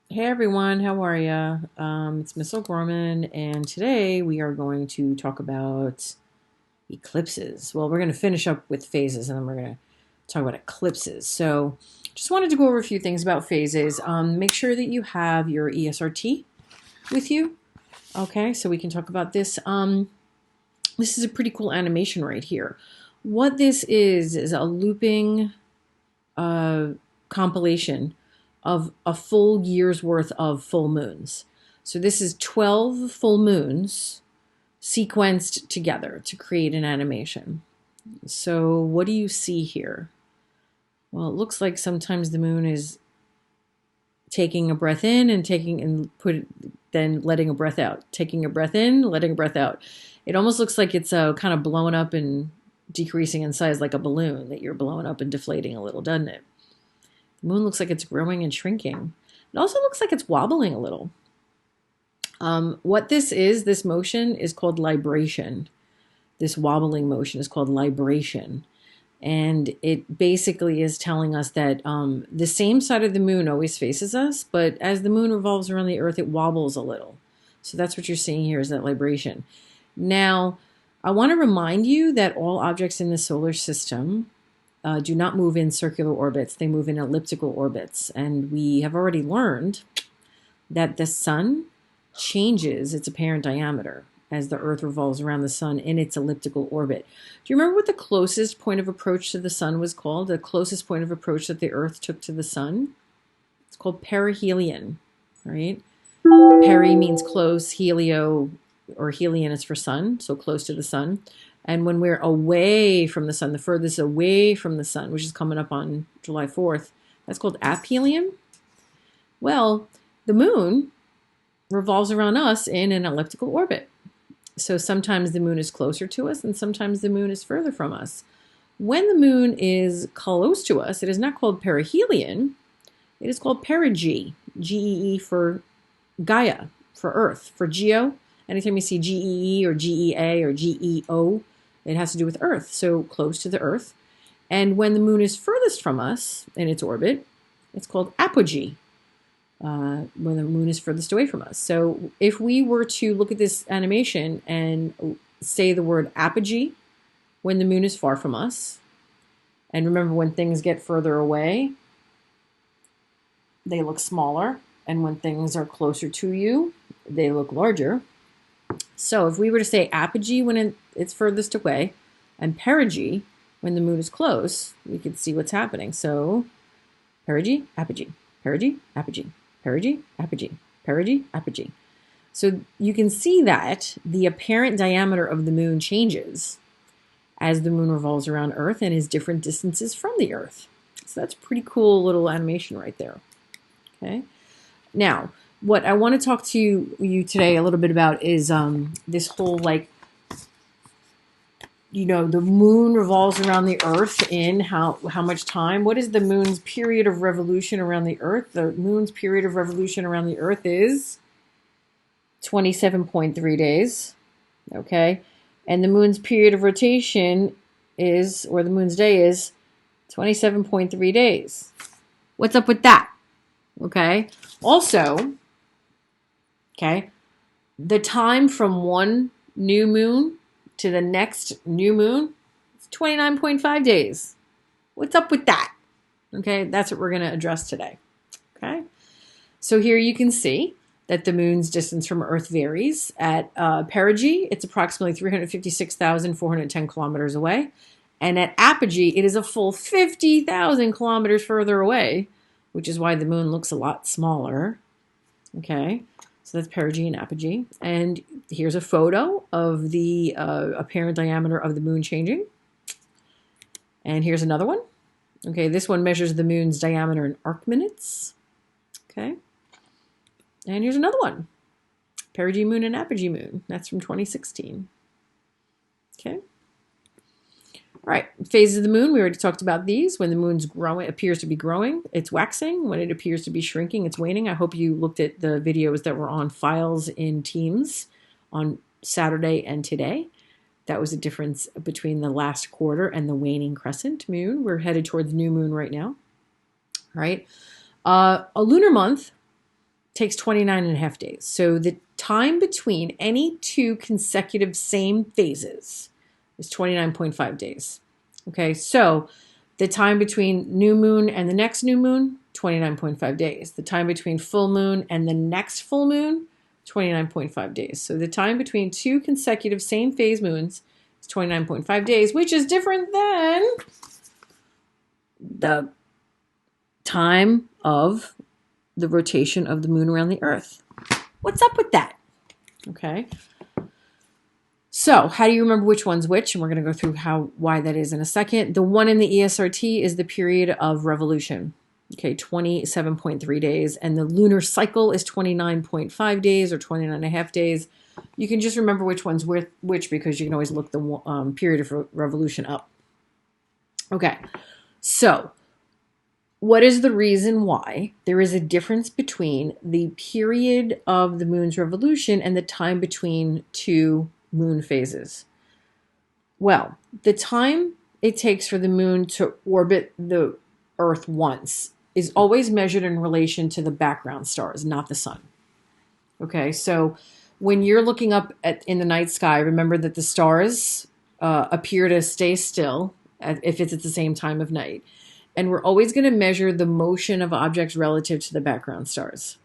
Hey everyone, how are ya? It's Miss O'Gorman, and today we are going to talk about eclipses. Well, we're going to finish up with phases, and then we're going to talk about eclipses. So, just wanted to go over a few things about phases. Make sure that you have your ESRT with you, okay? So we can talk about this. This is a pretty cool animation right here. What this is a looping uh, compilation of a full year's worth of full moons. So this is 12 full moons sequenced together to create an animation. So what do you see here? Well, it looks like sometimes the moon is taking a breath in and then letting a breath out, taking a breath in, letting a breath out. It almost looks like it's kind of blowing up and decreasing in size like a balloon that you're blowing up and deflating a little, doesn't it? The moon looks like it's growing and shrinking. It also looks like it's wobbling a little. What this motion is called libration. This wobbling motion is called libration. And it basically is telling us that the same side of the moon always faces us, but as the moon revolves around the Earth, it wobbles a little. So that's what you're seeing here is that libration. Now, I want to remind you that all objects in the solar system do not move in circular orbits. They move in elliptical orbits. And we have already learned that the sun changes its apparent diameter as the Earth revolves around the sun in its elliptical orbit. Do you remember what the closest point of approach to the sun was called? The closest point of approach that the Earth took to the sun? It's called perihelion, right? Peri means close, helio or helion is for sun, so close to the sun. And when we're away from the sun, the furthest away from the sun, which is coming up on July 4th, that's called aphelion. Well, the moon revolves around us in an elliptical orbit. So sometimes the moon is closer to us and sometimes the moon is further from us. When the moon is close to us, it is not called perihelion. It is called perigee. Gee for Gaia, for Earth, for geo. Anytime you see GEE or GEA or GEO, it has to do with Earth, so close to the Earth. And when the moon is furthest from us in its orbit, it's called apogee, when the moon is furthest away from us. So if we were to look at this animation and say the word apogee when the moon is far from us, and remember when things get further away, they look smaller, and when things are closer to you, they look larger. So if we were to say apogee when it's furthest away and perigee when the moon is close, we could see what's happening. So perigee, apogee, perigee, apogee, perigee, apogee, perigee, apogee. So you can see that the apparent diameter of the moon changes as the moon revolves around Earth and is different distances from the Earth. So that's a pretty cool little animation right there. Okay. Now, what I want to talk to you today a little bit about is this whole the moon revolves around the Earth in how much time? What is the moon's period of revolution around the Earth? The moon's period of revolution around the Earth is 27.3 days. Okay, and the moon's period of rotation or the moon's day is 27.3 days. What's up with that? Okay. Also, okay, the time from one new moon to the next new moon is 29.5 days. What's up with that? Okay, that's what we're going to address today. Okay, so here you can see that the moon's distance from Earth varies. At perigee, it's approximately 356,410 kilometers away. And at apogee, it is a full 50,000 kilometers further away, which is why the moon looks a lot smaller. Okay, so that's perigee and apogee. And here's a photo of the apparent diameter of the moon changing. And here's another one. Okay, this one measures the moon's diameter in arc minutes. Okay, and here's another one. Perigee moon and apogee moon. That's from 2016. Okay. All right, phases of the moon, we already talked about these. When the moon's growing, appears to be growing, it's waxing. When it appears to be shrinking, it's waning. I hope you looked at the videos that were on files in Teams on Saturday and today. That was the difference between the last quarter and the waning crescent moon. We're headed towards new moon right now. All right. A lunar month takes 29 and a half days. So the time between any two consecutive same phases is 29.5 days. Okay, so the time between new moon and the next new moon, 29.5 days. The time between full moon and the next full moon, 29.5 days. So the time between two consecutive same phase moons is 29.5 days, which is different than the time of the rotation of the moon around the Earth. What's up with that? Okay. So how do you remember which one's which? And we're going to go through why that is in a second. The one in the ESRT is the period of revolution. Okay, 27.3 days. And the lunar cycle is 29.5 days or 29 and a half days. You can just remember which one's which because you can always look the period of revolution up. Okay, so what is the reason why there is a difference between the period of the moon's revolution and the time between two moon phases? Well, the time it takes for the moon to orbit the Earth once is always measured in relation to the background stars, not the sun. Okay, so when you're looking up in the night sky, remember that the stars appear to stay still if it's at the same time of night. And we're always going to measure the motion of objects relative to the background stars.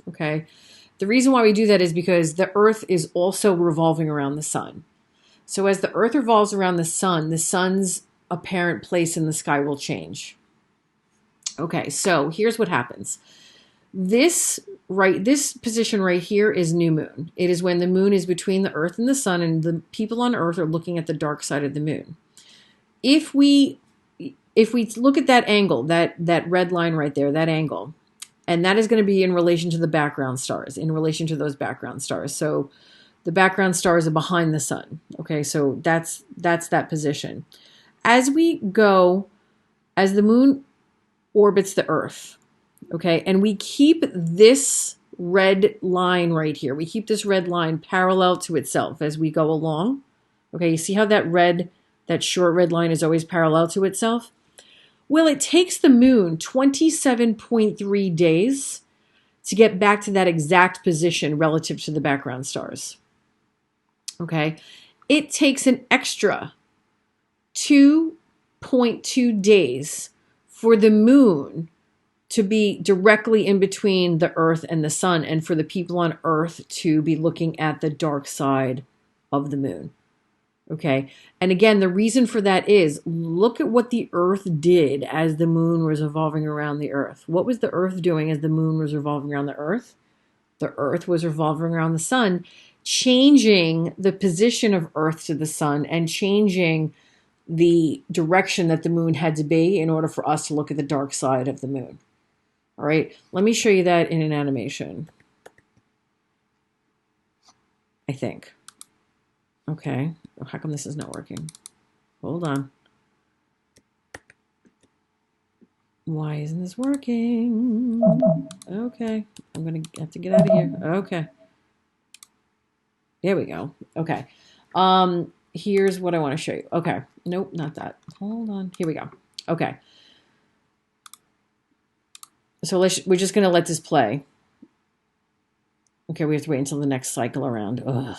Okay, the reason why we do that is because the Earth is also revolving around the sun. So as the Earth revolves around the sun's apparent place in the sky will change. Okay, so here's what happens. This position right here is new moon. It is when the moon is between the Earth and the sun, and the people on Earth are looking at the dark side of the moon. If we look at that angle, that red line right there, that angle, and that is going to be in relation to the background stars, in relation to those background stars. So the background stars are behind the sun. Okay, so that's that position. As the moon orbits the Earth, okay, and we keep this red line right here. We keep this red line parallel to itself as we go along. Okay, you see how that short red line is always parallel to itself? Well, it takes the moon 27.3 days to get back to that exact position relative to the background stars. Okay, it takes an extra 2.2 days for the moon to be directly in between the Earth and the sun, and for the people on Earth to be looking at the dark side of the moon. Okay, and again, the reason for that is, look at what the Earth did as the moon was revolving around the Earth. What was the Earth doing as the moon was revolving around the Earth? The Earth was revolving around the sun, changing the position of Earth to the sun and changing the direction that the moon had to be in order for us to look at the dark side of the moon. All right, let me show you that in an animation, I think. Okay, how come this is not working? Hold on. Why isn't this working? Okay, I'm going to have to get out of here. Okay. There we go. Okay. Here's what I want to show you. Okay. Nope, not that. Hold on. Here we go. Okay. So we're just going to let this play. Okay, we have to wait until the next cycle around. Ugh.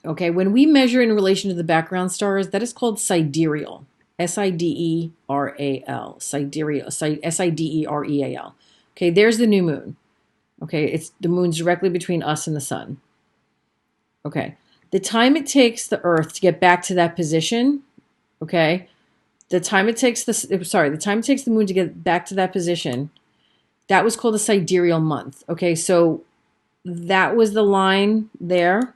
Okay, when we measure in relation to the background stars, that is called sidereal. S-I-D-E-R-A-L. Sidereal. S-I-D-E-R-E-A-L. Okay, there's the new moon. Okay, the moon's directly between us and the sun. Okay, the time it takes the Earth to get back to that position, okay, the time it takes the moon to get back to that position, that was called a sidereal month. Okay, so that was the line there.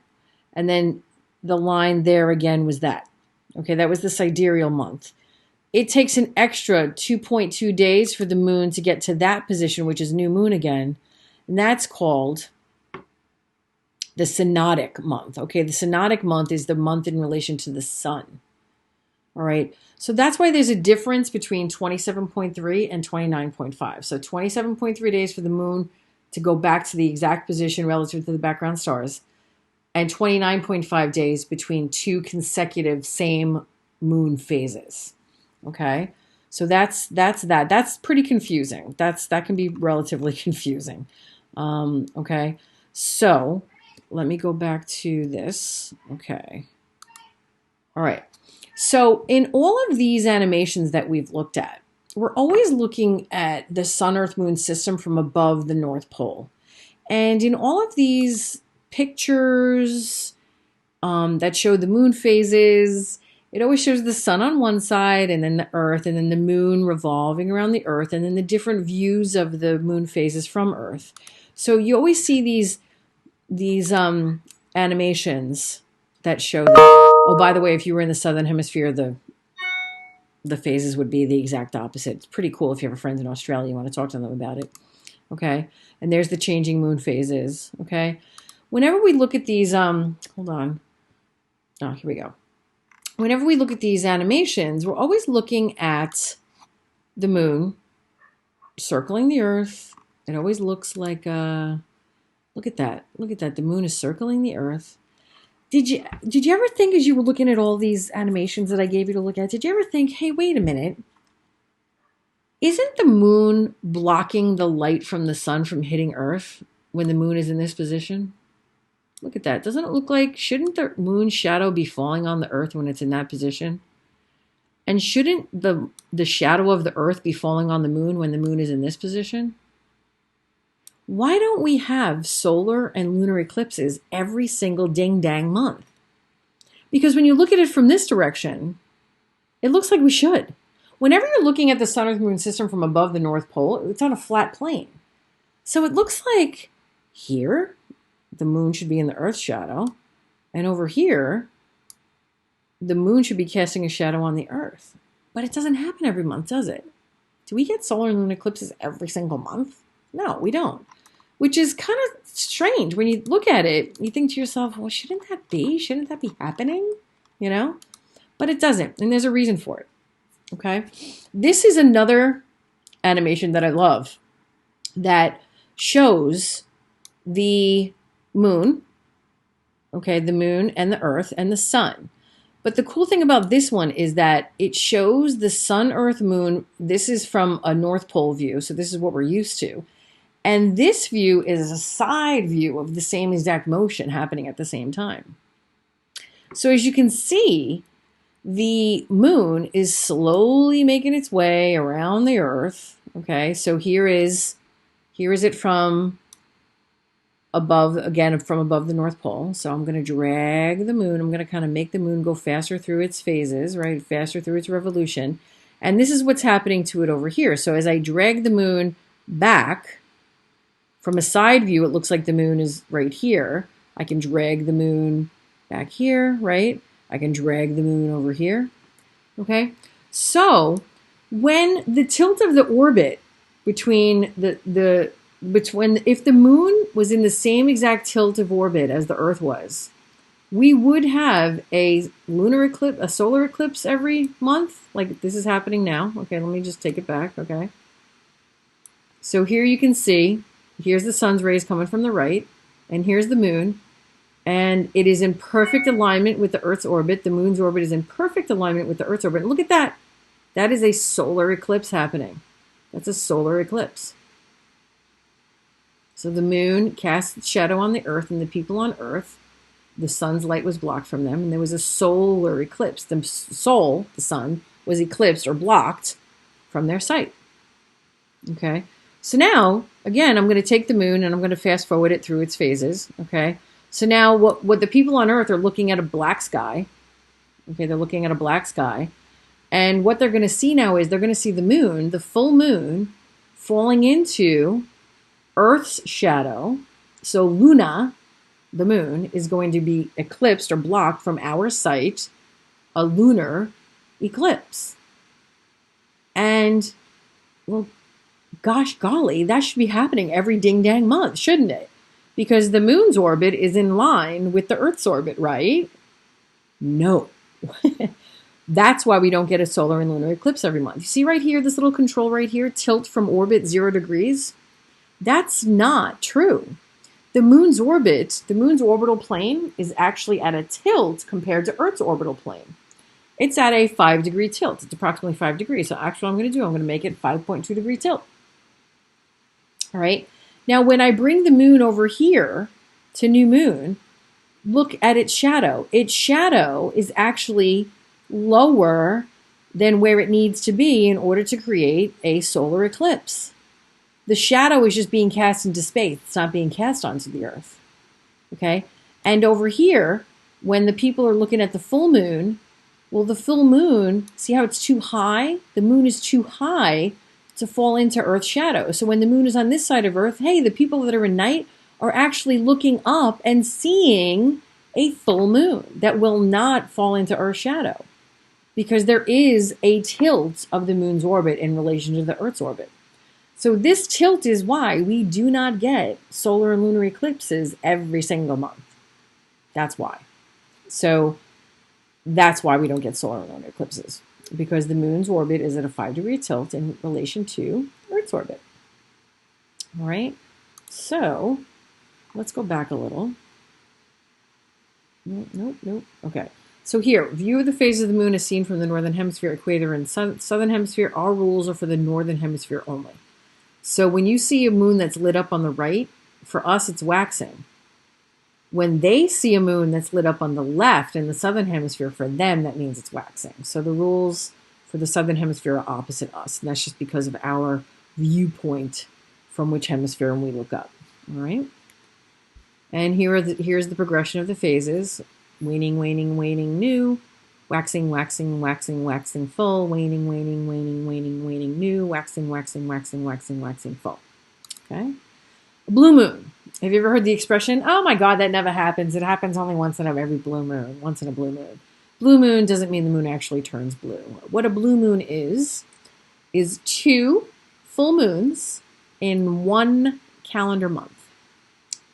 And then the line there again was that. Okay, that was the sidereal month. It takes an extra 2.2 days for the moon to get to that position, which is new moon again. And that's called the synodic month. Okay, the synodic month is the month in relation to the sun. All right, so that's why there's a difference between 27.3 and 29.5. So 27.3 days for the moon to go back to the exact position relative to the background stars, and 29.5 days between two consecutive same moon phases. Okay, So that's that. That's pretty confusing. That can be relatively confusing. Okay, so let me go back to this. Okay, all right. So in all of these animations that we've looked at, we're always looking at the Sun, Earth, Moon system from above the North Pole. And in all of these pictures that show the moon phases, it always shows the sun on one side and then the earth and then the moon revolving around the earth and then the different views of the moon phases from Earth. So you always see these animations that show that. Oh, by the way, if you were in the southern hemisphere, the phases would be the exact opposite. It's pretty cool if you have friends in Australia, you want to talk to them about it. Okay, and there's the changing moon phases. Okay, whenever we look at these, hold on. Oh, here we go. Whenever we look at these animations, we're always looking at the moon circling the earth. It always looks like look at that. Look at that. The moon is circling the earth. Did you ever think, as you were looking at all these animations that I gave you to look at, did you ever think, hey, wait a minute, isn't the moon blocking the light from the sun from hitting Earth when the moon is in this position? Look at that. Doesn't it look like, shouldn't the moon's shadow be falling on the Earth when it's in that position? And shouldn't the shadow of the Earth be falling on the moon when the moon is in this position? Why don't we have solar and lunar eclipses every single ding-dang month? Because when you look at it from this direction, it looks like we should. Whenever you're looking at the Sun, Earth, Moon system from above the North Pole, it's on a flat plane. So it looks like here, the moon should be in the Earth's shadow, and over here, the moon should be casting a shadow on the Earth. But it doesn't happen every month, does it? Do we get solar and lunar eclipses every single month? No, we don't. Which is kind of strange. When you look at it, you think to yourself, well, shouldn't that be? Shouldn't that be happening? You know? But it doesn't, and there's a reason for it. Okay? This is another animation that I love that shows the moon, okay, the moon and the earth and the sun. But the cool thing about this one is that it shows the sun, earth, moon. This is from a North Pole view, so this is what we're used to. And this view is a side view of the same exact motion happening at the same time. So as you can see, the moon is slowly making its way around the earth. Okay, so here is it from above, again, from above the North Pole. So I'm going to drag the moon. I'm going to kind of make the moon go faster through its phases, right? Faster through its revolution. And this is what's happening to it over here. So as I drag the moon back, from a side view, it looks like the moon is right here. I can drag the moon back here, right? I can drag the moon over here, okay? So when the tilt of the orbit between if the moon was in the same exact tilt of orbit as the Earth was, we would have a lunar eclipse, a solar eclipse every month, like this is happening now. Okay, let me just take it back, okay? So here you can see, here's the sun's rays coming from the right, and here's the moon, and it is in perfect alignment with the Earth's orbit. The moon's orbit is in perfect alignment with the Earth's orbit. And look at that. That is a solar eclipse happening. That's a solar eclipse. So the moon casts its shadow on the Earth and the people on Earth. The sun's light was blocked from them, and there was a solar eclipse. The sun, was eclipsed or blocked from their sight. Okay? So now, again, I'm going to take the moon and I'm going to fast forward it through its phases, okay? So now what the people on Earth are looking at a black sky, okay? They're looking at a black sky. And what they're going to see now is they're going to see the moon, the full moon, falling into Earth's shadow. So Luna, the moon, is going to be eclipsed or blocked from our sight, a lunar eclipse. And, well, gosh golly, that should be happening every ding-dang month, shouldn't it? Because the moon's orbit is in line with the Earth's orbit, right? No. That's why we don't get a solar and lunar eclipse every month. You see right here, this little control right here, tilt from orbit 0 degrees? That's not true. The moon's orbit, the moon's orbital plane is actually at a tilt compared to Earth's orbital plane. It's at a 5-degree tilt. It's approximately 5 degrees. So actually what I'm going to do, I'm going to make it 5.2-degree tilt. All right. Now, when I bring the moon over here to new moon, look at its shadow. Its shadow is actually lower than where it needs to be in order to create a solar eclipse. The shadow is just being cast into space. It's not being cast onto the Earth. Okay? And over here, when the people are looking at the full moon, well, the full moon, see how it's too high? The moon is too high to fall into Earth's shadow. So when the moon is on this side of Earth, hey, the people that are in night are actually looking up and seeing a full moon that will not fall into Earth's shadow because there is a tilt of the moon's orbit in relation to the Earth's orbit. So this tilt is why we do not get solar and lunar eclipses every single month. That's why. So that's why we don't get solar and lunar eclipses, because the moon's orbit is at a 5-degree tilt in relation to Earth's orbit. All right, so let's go back a little. Nope. Okay, so here, view of the phase of the moon is seen from the northern hemisphere, equator, and southern hemisphere. Our rules are for the northern hemisphere only. So when you see a moon that's lit up on the right, for us it's waxing. When they see a moon that's lit up on the left in the southern hemisphere, for them, that means it's waxing. So the rules for the southern hemisphere are opposite us, and that's just because of our viewpoint from which hemisphere we look up. All right? And here's the progression of the phases. Waning, waning, waning, new. Waxing, waxing, waxing, waxing, full. Waning, waning, waning, waning, waning, new. Waxing, waxing, waxing, waxing, waxing, full. Okay? Blue moon. Have you ever heard the expression, oh my God, that never happens. It happens only once in every blue moon, once in a blue moon. Blue moon doesn't mean the moon actually turns blue. What a blue moon is 2 full moons in 1 calendar month.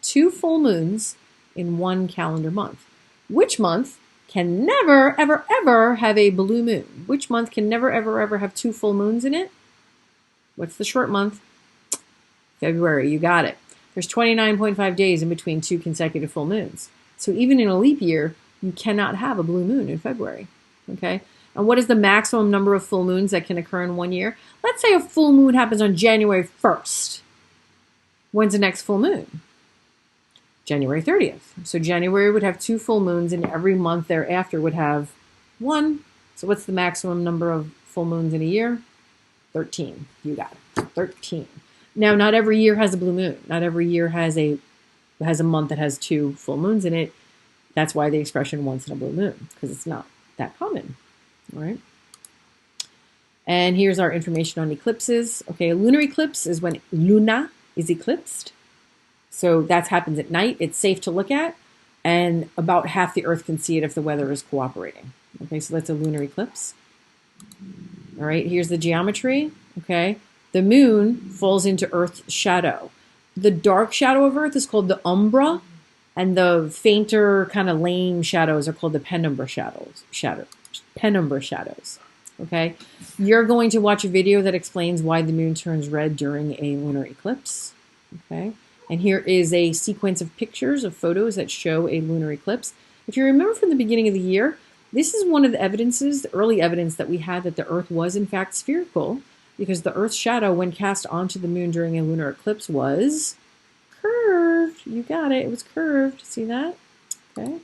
2 full moons in 1 calendar month. Which month can never, ever, ever have a blue moon? Which month can never, ever, ever have 2 full moons in it? What's the short month? February, you got it. There's 29.5 days in between 2 consecutive full moons. So even in a leap year, you cannot have a blue moon in February. Okay? And what is the maximum number of full moons that can occur in 1 year? Let's say a full moon happens on January 1st. When's the next full moon? January 30th. So January would have 2 full moons, and every month thereafter would have 1. So what's the maximum number of full moons in a year? 13. You got it. 13. Now, not every year has a blue moon. Not every year has a month that has 2 full moons in it. That's why the expression once in a blue moon, because it's not that common. All right. And here's our information on eclipses. Okay, a lunar eclipse is when Luna is eclipsed. So that happens at night. It's safe to look at, and about half the Earth can see it if the weather is cooperating. Okay, so that's a lunar eclipse. All right, here's the geometry. Okay. The moon falls into Earth's shadow. The dark shadow of Earth is called the umbra, and the fainter, kind of lame shadows are called the penumbra shadows. Penumbra shadows. Okay? You're going to watch a video that explains why the moon turns red during a lunar eclipse. Okay? And here is a sequence of pictures, of photos that show a lunar eclipse. If you remember from the beginning of the year, this is one of the evidences, the early evidence that we had that the Earth was in fact spherical, because the Earth's shadow, when cast onto the moon during a lunar eclipse, was curved. You got it. It was curved. See that? Okay.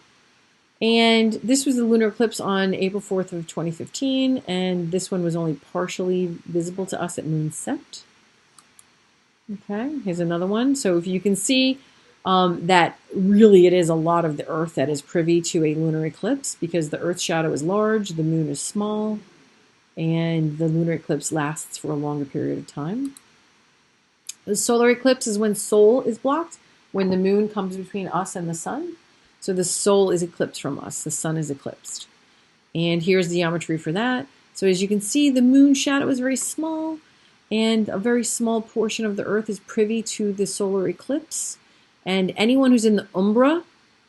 And this was the lunar eclipse on April 4th of 2015, and this one was only partially visible to us at moonset. Okay, here's another one. So if you can see that really it is a lot of the Earth that is privy to a lunar eclipse, because the Earth's shadow is large, the moon is small, and the lunar eclipse lasts for a longer period of time. The solar eclipse is when Sol is blocked, when the moon comes between us and the sun. So the Sol is eclipsed from us, the sun is eclipsed. And here's the geometry for that. So as you can see, the moon shadow is very small, and a very small portion of the Earth is privy to the solar eclipse. And anyone who's in the umbra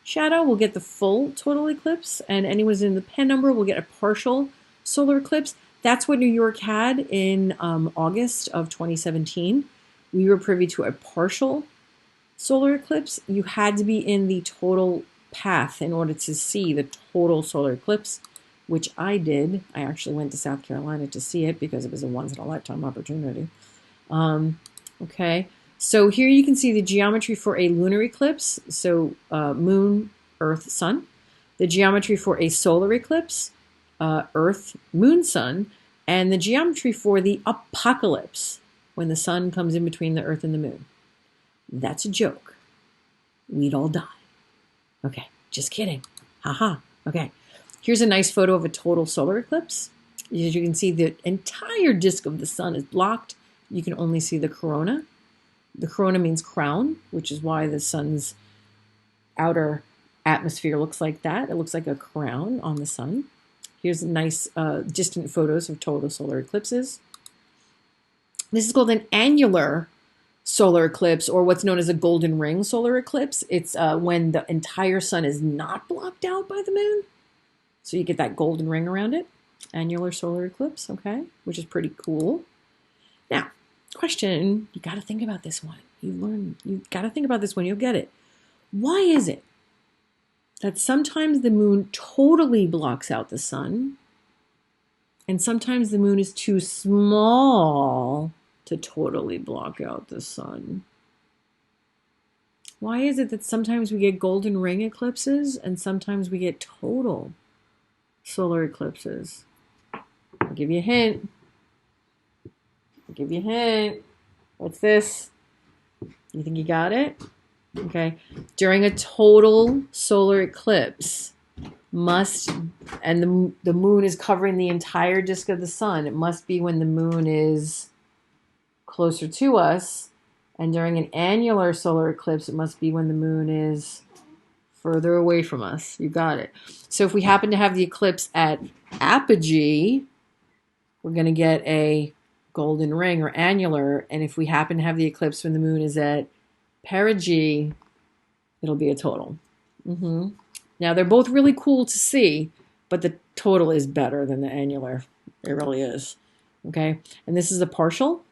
shadow will get the full total eclipse, and anyone who's in the penumbra will get a partial solar eclipse. That's what New York had in August of 2017. We were privy to a partial solar eclipse. You had to be in the total path in order to see the total solar eclipse, which I did. I actually went to South Carolina to see it because it was a once-in-a-lifetime opportunity. Okay, so here you can see the geometry for a lunar eclipse. So moon, earth, sun. The geometry for a solar eclipse, earth, moon, sun. And the geometry for the apocalypse, when the sun comes in between the earth and the moon. That's a joke. We'd all die. Okay, just kidding. Haha. Okay, here's a nice photo of a total solar eclipse. As you can see, the entire disk of the sun is blocked. You can only see the corona. The corona means crown, which is why the sun's outer atmosphere looks like that. It looks like a crown on the sun. Here's nice distant photos of total solar eclipses. This is called an annular solar eclipse, or what's known as a golden ring solar eclipse. It's when the entire sun is not blocked out by the moon. So you get that golden ring around it. Annular solar eclipse, okay, which is pretty cool. Now, question, you got to think about this one. You got to think about this one, you'll get it. Why is it that sometimes the moon totally blocks out the sun, and sometimes the moon is too small to totally block out the sun? Why is it that sometimes we get golden ring eclipses and sometimes we get total solar eclipses? I'll give you a hint. What's this? You think you got it? Okay. During a total solar eclipse, and the moon is covering the entire disk of the sun, it must be when the moon is closer to us. And during an annular solar eclipse, it must be when the moon is further away from us. You got it. So if we happen to have the eclipse at apogee, we're going to get a golden ring or annular. And if we happen to have the eclipse when the moon is at perigee, it'll be a total. Now, they're both really cool to see, but the total is better than the annular. It really is. Okay, and this is a partial,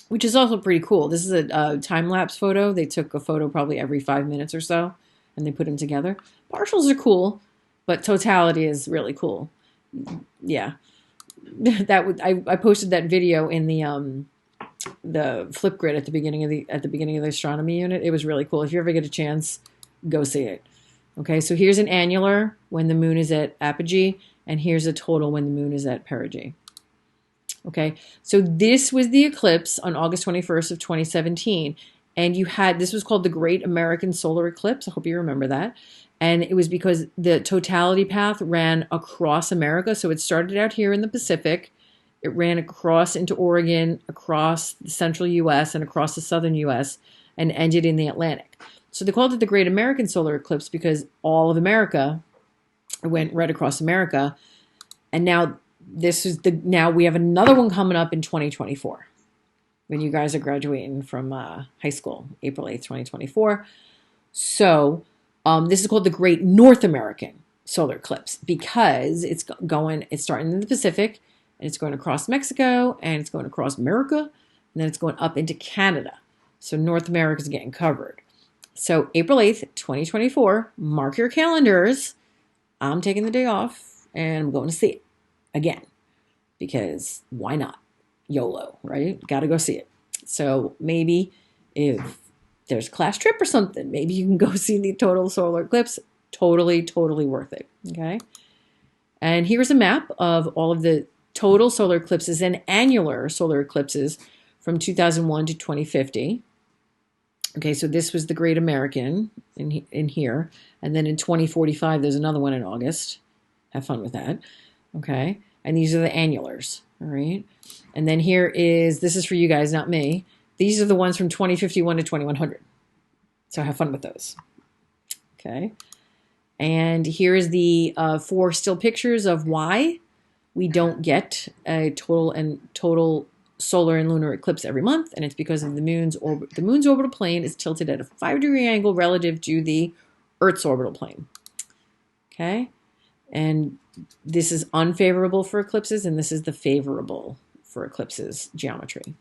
which is also pretty cool. This is a time-lapse photo. They took a photo probably every 5 minutes or so, and they put them together. Partials are cool, but totality is really cool. Yeah, I posted that video in the flip grid at the beginning of the astronomy unit. It was really cool. If you ever get a chance, go see it. Okay, so here's an annular when the moon is at apogee, and here's a total when the moon is at perigee. Okay, so this was the eclipse on August 21st of 2017, and this was called the Great American Solar Eclipse. I hope you remember that. And it was because the totality path ran across America. So it started out here in the Pacific. It ran across into Oregon, across the central U.S., and across the southern U.S., and ended in the Atlantic. So they called it the Great American Solar Eclipse because all of America went right across America. And now now we have another one coming up in 2024 when you guys are graduating from high school, April 8th, 2024. So this is called the Great North American Solar Eclipse because it's starting in the Pacific, and it's going across Mexico, and it's going across America, and then it's going up into Canada. So North America is getting covered. So April 8th, 2024, mark your calendars. I'm taking the day off, and I'm going to see it again because why not? YOLO, right? Got to go see it. So maybe if there's a class trip or something, maybe you can go see the total solar eclipse. Totally, totally worth it. Okay. And here's a map of all of the total solar eclipses and annular solar eclipses from 2001 to 2050. Okay, so this was the Great American in here. And then in 2045, there's another one in August. Have fun with that. Okay, and these are the annulars. All right. And then this is for you guys, not me. These are the ones from 2051 to 2100. So have fun with those. Okay. And here is the 4 still pictures of why we don't get a total solar and lunar eclipse every month. And it's because of the moon's orbital plane is tilted at a 5-degree angle relative to the Earth's orbital plane. Okay. And this is unfavorable for eclipses, and this is the favorable for eclipses geometry.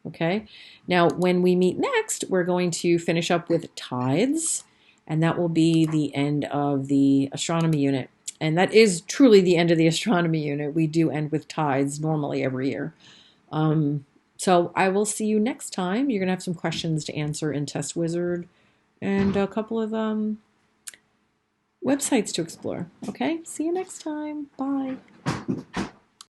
Okay. Now, when we meet next, we're going to finish up with tides, and that will be the end of the astronomy unit. And that is truly the end of the astronomy unit. We do end with tides normally every year. So I will see you next time. You're going to have some questions to answer in Test Wizard and a couple of websites to explore. Okay, see you next time. Bye.